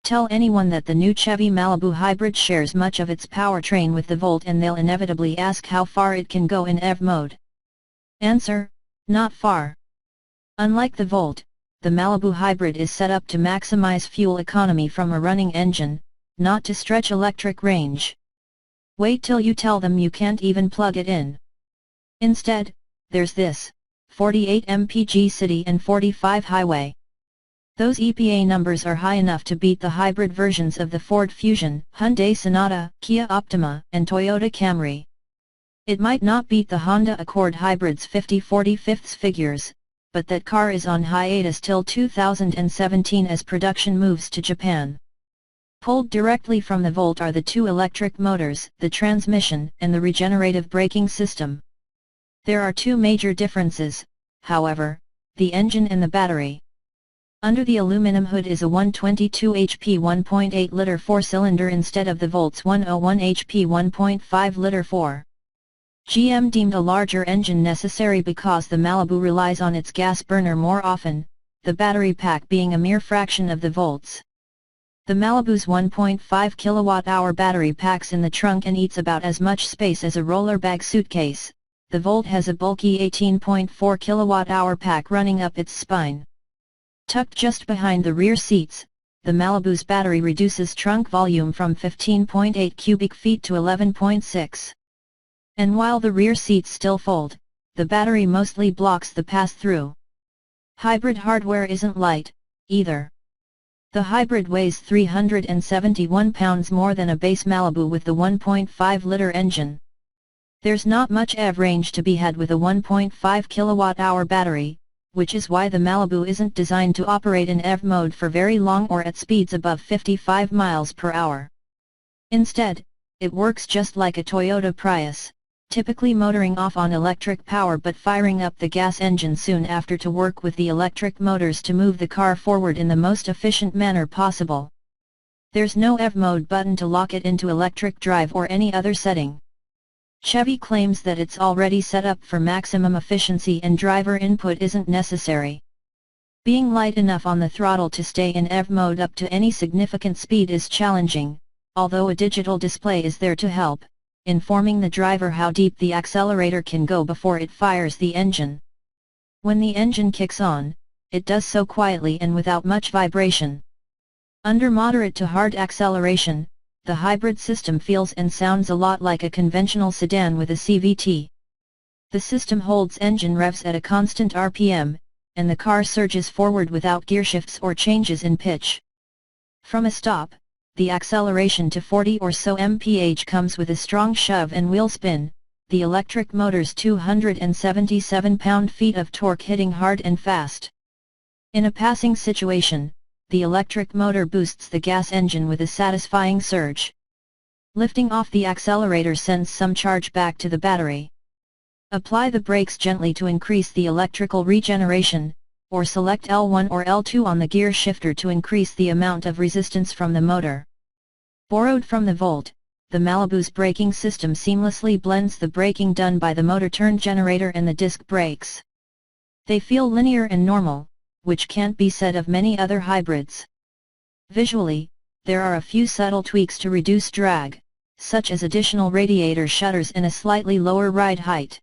Tell anyone that the new Chevy Malibu hybrid shares much of its powertrain with the Volt and they'll inevitably ask how far it can go in EV mode. Answer: not far. Unlike the Volt, the Malibu hybrid is set up to maximize fuel economy from a running engine, not to stretch electric range. Wait till you tell them you can't even plug it in. Instead, there's this: 48 mpg city and 45 highway. Those EPA numbers are high enough to beat the hybrid versions of the Ford Fusion, Hyundai Sonata, Kia Optima, and Toyota Camry. It might not beat the Honda Accord hybrid's 50-45 figures, but that car is on hiatus till 2017 as production moves to Japan. Pulled directly from the Volt are the two electric motors, the transmission, and the regenerative braking system. There are two major differences, however: the engine and the battery. Under the aluminum hood is a 122 HP 1.8-liter 4-cylinder instead of the Volt's 101 HP 1.5-liter 4. GM deemed a larger engine necessary because the Malibu relies on its gas burner more often, the battery pack being a mere fraction of the Volt's. The Malibu's 1.5 kWh battery packs in the trunk and eats about as much space as a roller bag suitcase. The Volt has a bulky 18.4 kWh pack running up its spine. Tucked just behind the rear seats, the Malibu's battery reduces trunk volume from 15.8 cubic feet to 11.6. And while the rear seats still fold, the battery mostly blocks the pass-through. Hybrid hardware isn't light, either. The hybrid weighs 371 pounds more than a base Malibu with the 1.5-liter engine. There's not much EV range to be had with a 1.5 kWh battery, which is why the Malibu isn't designed to operate in EV mode for very long or at speeds above 55 miles per hour. Instead, it works just like a Toyota Prius, typically motoring off on electric power but firing up the gas engine soon after to work with the electric motors to move the car forward in the most efficient manner possible. There's no EV mode button to lock it into electric drive or any other setting. Chevy claims that it's already set up for maximum efficiency and driver input isn't necessary. Being light enough on the throttle to stay in EV mode up to any significant speed is challenging, although a digital display is there to help, informing the driver how deep the accelerator can go before it fires the engine. When the engine kicks on, it does so quietly and without much vibration. Under moderate to hard acceleration, the hybrid system feels and sounds a lot like a conventional sedan with a CVT. The system holds engine revs at a constant RPM, and the car surges forward without gearshifts or changes in pitch. From a stop, the acceleration to 40 or so mph comes with a strong shove and wheel spin, the electric motor's 277 pound-feet of torque hitting hard and fast. In a passing situation, the electric motor boosts the gas engine with a satisfying surge. Lifting off the accelerator sends some charge back to the battery. Apply the brakes gently to increase the electrical regeneration, or select L1 or L2 on the gear shifter to increase the amount of resistance from the motor. Borrowed from the Volt, the Malibu's braking system seamlessly blends the braking done by the motor turn generator and the disc brakes. They feel linear and normal, which can't be said of many other hybrids. Visually, there are a few subtle tweaks to reduce drag, such as additional radiator shutters and a slightly lower ride height.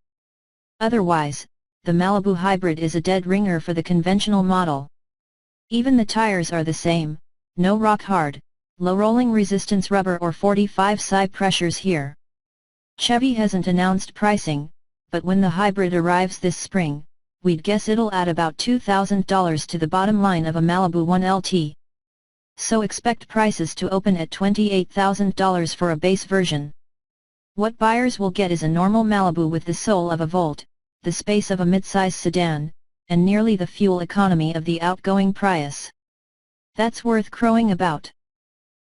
Otherwise, the Malibu hybrid is a dead ringer for the conventional model. Even the tires are the same, no rock hard, low rolling resistance rubber or 45 psi pressures here. Chevy hasn't announced pricing, but when the hybrid arrives this spring, we'd guess it'll add about $2,000 to the bottom line of a Malibu 1LT. So expect prices to open at $28,000 for a base version. What buyers will get is a normal Malibu with the soul of a Volt, the space of a midsize sedan, and nearly the fuel economy of the outgoing Prius. That's worth crowing about.